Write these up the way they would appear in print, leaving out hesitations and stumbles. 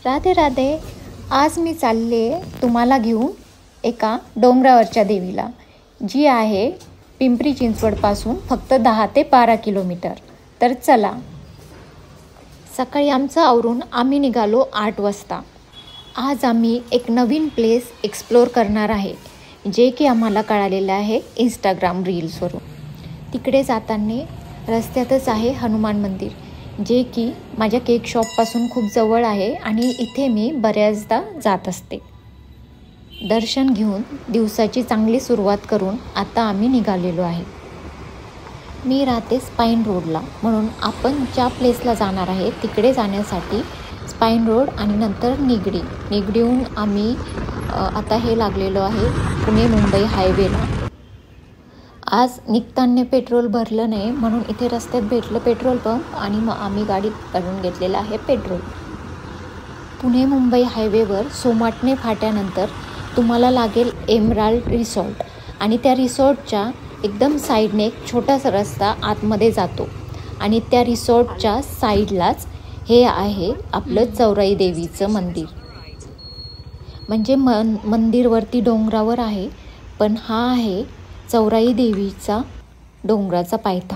राधे राधे. आज मी चालले तुम्हाला घेऊन एका डोंगरावरच्या देवीला, जी आहे पिंपरी चिंचवडपासून फक्त 10 ते 12 किलोमीटर. तर चला. सकाळी आमचं आवरून आम्ही निघालो 8 वाजता. आज आम्ही एक नवीन प्लेस एक्सप्लोर करणार आहे, जे की आम्हाला कळालेलं आहे इंस्टाग्राम रील्सवरून. तिकडे जाताना रस्त्यातच आहे हनुमान मंदिर, जे की माझ्या केक शॉपपासून खूप जवळ आहे आणि इथे मी बऱ्याचदा जात असते. दर्शन घेऊन दिवसाची चांगली सुरुवात करून आता आम्ही निघालेलो आहे. मी राहते स्पाईन रोडला, म्हणून आपण ज्या प्लेसला जाणार आहे तिकडे जाण्यासाठी स्पाईन रोड आणि नंतर निगडीहून आम्ही आता हे लागलेलो आहे पुणे मुंबई हायवेला. आज निघताना पेट्रोल भरलं नाही, म्हणून इथे रस्त्यात भेटलं पेट्रोल पंप आणि मग आम्ही गाडीत काढून घेतलेलं आहे पेट्रोल. पुणे मुंबई हायवेवर सोमाटणे फाट्यानंतर तुम्हाला लागेल एमराल्ड रिसॉर्ट आणि त्या रिसॉर्टच्या एकदम साईडने एक छोटासा रस्ता आतमध्ये जातो आणि त्या रिसॉर्टच्या साईडलाच हे आहे आपलं चौराई देवीचं मंदिर. म्हणजे मंदिरवरती डोंगरावर आहे, पण हा आहे चौराई देवीचा डोंगराचा पायथा.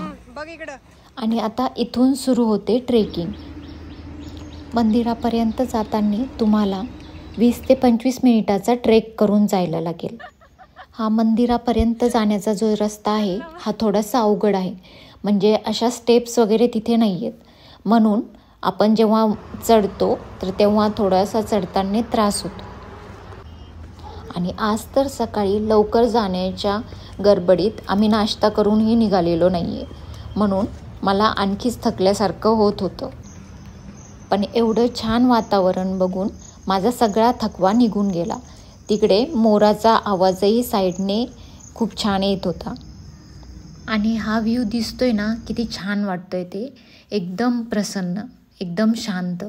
आणि आता इथून सुरू होते ट्रेकिंग. मंदिरापर्यंत जाताना तुम्हाला 20 ते 25 मिनिटाचा ट्रेक करून जायला लागेल. हा मंदिरापर्यंत जाण्याचा जो रस्ता आहे हा थोडासा अवघड आहे, म्हणजे अशा स्टेप्स वगैरे तिथे नाही आहेत. म्हणून आपण जेव्हा चढतो तर तेव्हा थोडासा चढताना त्रास होतो. आणि आज तर सकाळी लवकर जाण्याच्या गडबडीत आम्ही नाश्ता करूनही निघालेलो नाही आहे, म्हणून मला आणखीच थकल्यासारखं होत होतं. पण एवढं छान वातावरण बघून माझा सगळा थकवा निघून गेला. तिकडे मोराचा आवाजही साईडने खूप छान येत होता. आणि हा व्ह्यू दिसतोय ना, किती छान वाटतोय ते. एकदम प्रसन्न, एकदम शांत.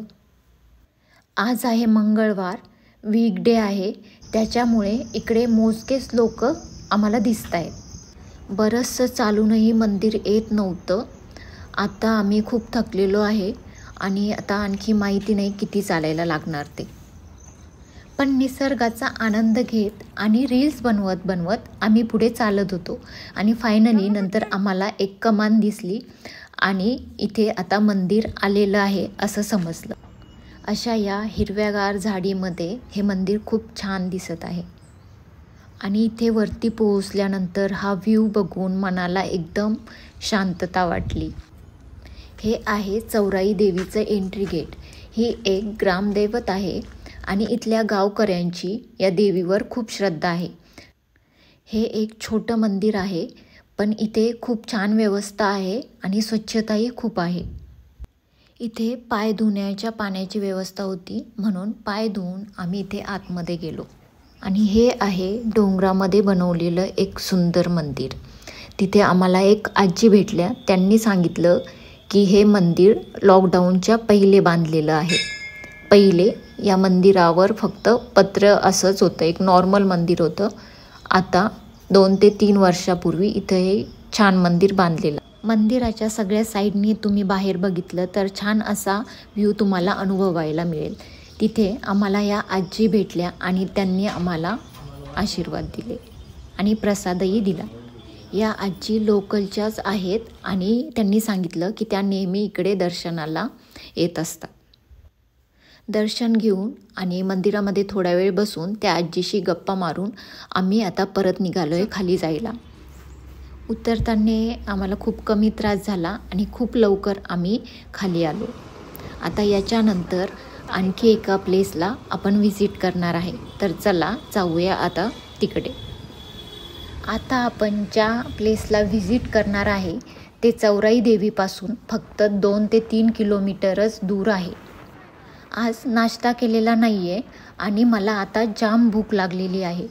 आज आहे मंगळवार, वीकडे आहे, त्याच्यामुळे इकडे मोजकेच लोक आम्हाला दिसत आहेत. बरंचसं चालूनही मंदिर येत नव्हतं. आता आम्ही खूप थकलेलो आहे आणि आता आणखी माहिती नाही किती चालायला लागणार ते. पण निसर्गाचा आनंद घेत आणि रील्स बनवत आम्ही पुढे चालत होतो. आणि फायनली नंतर आम्हाला एक कमान दिसली आणि इथे आता मंदिर आलेलं आहे असं समजलं. अशा या हिरव्यागार झाडीमध्ये हे मंदिर खूप छान दिसत आहे. आणि इथे वरती पोहोचल्यानंतर हा व्ह्यू बघून मनाला एकदम शांतता वाटली. हे आहे चौराई देवीचं एंट्री गेट. ही एक ग्रामदैवत आहे आणि इथल्या गावकऱ्यांची या देवीवर खूप श्रद्धा आहे. हे एक छोटं मंदिर आहे, पण इथे खूप छान व्यवस्था आहे आणि स्वच्छताही खूप आहे. इथे पाय धुण्याच्या पाण्याची व्यवस्था होती, म्हणून पाय धुवून आम्ही इथे आतमध्ये गेलो. आणि हे आहे डोंगरामध्ये बनवलेलं एक सुंदर मंदिर. तिथे आम्हाला एक आजी भेटल्या. त्यांनी सांगितलं की हे मंदिर लॉकडाऊनच्या पहिले बांधलेलं आहे. पहिले या मंदिरावर फक्त पत्र असंच होतं, एक नॉर्मल मंदिर होतं. आता 2 ते 3 वर्षापूर्वी इथं हे छान मंदिर बांधलेलं. मंदिराच्या सगळ्या साईडनी तुम्ही बाहेर बघितलं तर छान असा व्ह्यू तुम्हाला अनुभवायला मिळेल. तिथे आम्हाला या आजी भेटल्या आणि त्यांनी आम्हाला आशीर्वाद दिले आणि प्रसादही दिला. या आजी लोकलच्याच आहेत आणि त्यांनी सांगितलं की त्या नेहमी इकडे दर्शनाला येत असतात. दर्शन घेऊन आणि मंदिरामध्ये थोडा वेळ बसून त्या आजीशी गप्पा मारून आम्ही आता परत निघालो आहे खाली जायला. उतरताना आम्हाला खूप कमी त्रास झाला आणि खूप लवकर आम्ही खाली आलो. आता याच्यानंतर आणखी एका प्लेसला आपण व्हिजिट करणार आहे, तर चला जाऊया आता तिकडे. आता आपण ज्या प्लेसला व्हिजिट करणार आहे ते चौराई देवीपासून फक्त 2 ते 3 किलोमीटरच दूर आहे. आज नाश्ता केलेला नाही आहे आणि मला आता जाम भूक लागलेली आहे.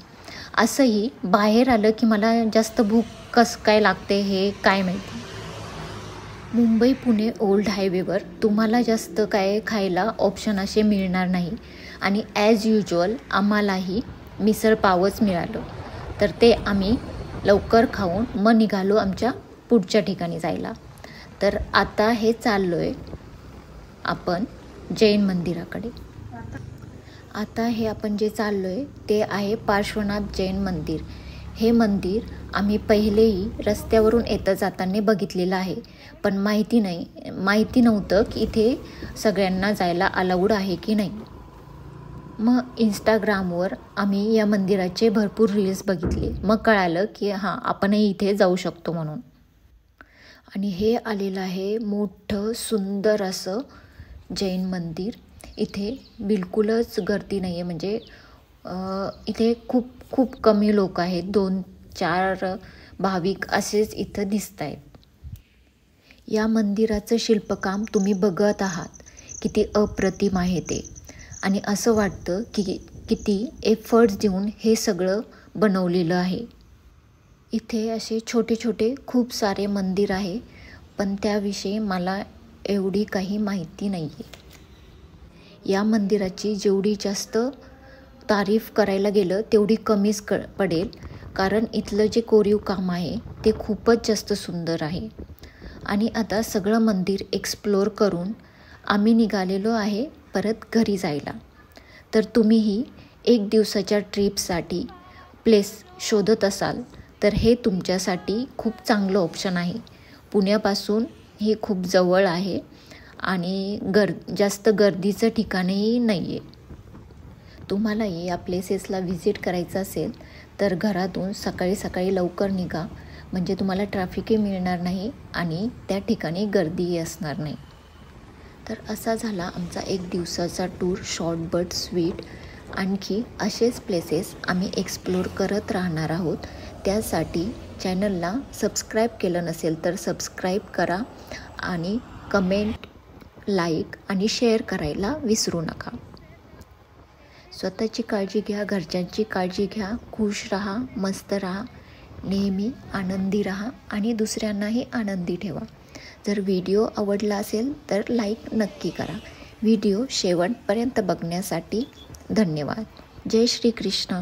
असंही बाहेर आलं की मला जास्त भूक कसं काय लागते हे काय माहिती. मुंबई पुणे ओल्ड हायवेवर तुम्हाला जास्त काय खायला ऑप्शन असे मिळणार नाही आणि ॲज युज्युअल आम्हालाही मिसळ पावच मिळालं. तर ते आम्ही लवकर खाऊन मग निघालो आमच्या पुढच्या ठिकाणी जायला. तर आता हे चाललो आहे आपण जैन मंदिराकडे. आता हे आपण जे चाललो आहे ते आहे पार्श्वनाथ जैन मंदिर. हे मंदिर आम्ही पहिलेही रस्त्यावरून येता जाताना बघितलेलं आहे, पण माहिती नव्हतं की इथे सगळ्यांना जायला अलाउड आहे की नाही. मग इंस्टाग्रामवर आम्ही या मंदिराचे भरपूर रील्स बघितले. मग कळालं की आपणही इथे जाऊ शकतो म्हणून. आणि हे आलेलं आहे मोठं सुंदर असं जैन मंदिर. इथे बिलकुलच गर्दी नाही आहे, म्हणजे इथे खूप कमी लोक आहेत. 2-4 भाविक असेच इथं दिसत आहेत. या मंदिराचं शिल्पकाम तुम्ही बघत आहात, किती अप्रतिम आहे ते. आणि असं वाटतं की किती एफर्ट्स देऊन हे सगळं बनवलेलं आहे. इथे असे छोटे खूप सारे मंदिर आहे, पण त्याविषयी मला एवढी काही माहिती नाही आहे. या मंदिराची जेवढी जास्त तारीफ करायला गेलं तेवढी कमीच पडेल, कारण इथलं जे कोरीव काम आहे ते खूपच जास्त सुंदर आहे. आणि आता सगळं मंदिर एक्सप्लोअर करून आम्ही निघालेलो आहे परत घरी जायला. तर तुम्हीही 1 दिवसाच्या ट्रिपसाठी प्लेस शोधत असाल तर हे तुमच्यासाठी खूप चांगलं ऑप्शन आहे. पुण्यापासून हे खूप जवळ आहे आणि जास्त गर्दीचं ठिकाणही नाही आहे. तुम्हालाही या प्लेसेसला व्हिजिट करायचं असेल तर घरातून सकाळी लवकर निघा, म्हणजे तुम्हाला ट्रॅफिकही मिळणार नाही आणि त्या ठिकाणी गर्दीही असणार नाही. तर असा झाला आमचा 1 दिवसाचा टूर, शॉर्ट बट स्वीट. आणखी असेच प्लेसेस आम्ही एक्सप्लोअर करत राहणार आहोत. त्यासाठी चॅनलला सबस्क्राईब केलं नसेल तर सबस्क्राईब करा आणि कमेंट, लाईक आणि शेअर करायला विसरू नका. स्वतःची काळजी घ्या, घरच्यांची काळजी घ्या, खुश राहा, मस्त राहा, नेहमी आनंदी राहा आणि दुसऱ्यांनाही आनंदी ठेवा. जर व्हिडिओ आवडला असेल तर लाईक नक्की करा. व्हिडिओ शेवटपर्यंत बघण्यासाठी धन्यवाद. जय श्री कृष्ण.